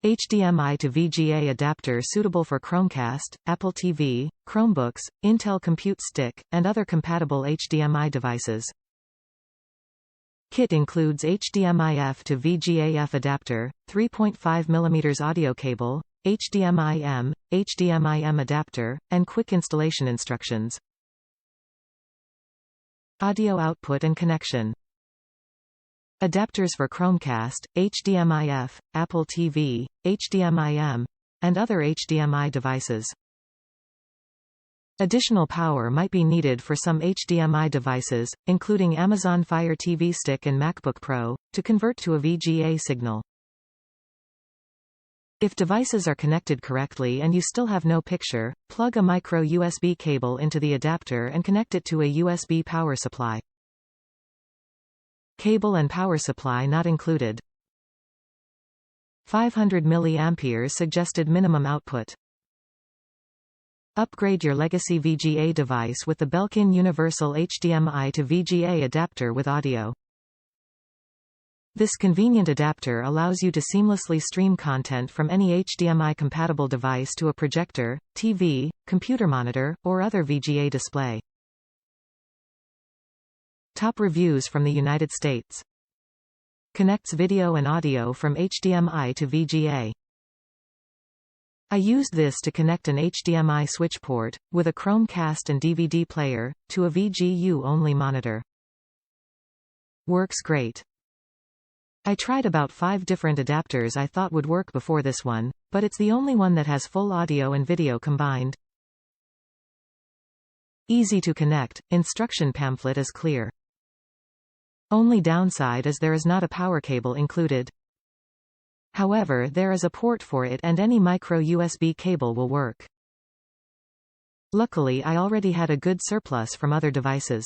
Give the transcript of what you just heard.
HDMI-to-VGA adapter suitable for Chromecast, Apple TV, Chromebooks, Intel Compute Stick, and other compatible HDMI devices. Kit includes HDMI-F to VGA-F adapter, 3.5 mm audio cable, HDMI-M, HDMI-M adapter, and quick installation instructions. Audio output and connection. Adapters for Chromecast, HDMI-F, Apple TV, HDMI-M, and other HDMI devices. Additional power might be needed for some HDMI devices, including Amazon Fire TV Stick and MacBook Pro, to convert to a VGA signal. If devices are connected correctly and you still have no picture, plug a micro USB cable into the adapter and connect it to a USB power supply. Cable and power supply not included. 500 mA suggested minimum output. Upgrade your legacy VGA device with the Belkin Universal HDMI-to-VGA Adapter with audio. This convenient adapter allows you to seamlessly stream content from any HDMI-compatible device to a projector, TV, computer monitor, or other VGA display. Top reviews from the United States. Connects video and audio from HDMI to VGA. I used this to connect an HDMI switch port, with a Chromecast and DVD player, to a VGU-only monitor. Works great. I tried about 5 different adapters I thought would work before this one, but it's the only one that has full audio and video combined. Easy to connect, instruction pamphlet is clear. Only downside is there is not a power cable included. However, there is a port for it and any micro USB cable will work. Luckily I already had a good surplus from other devices.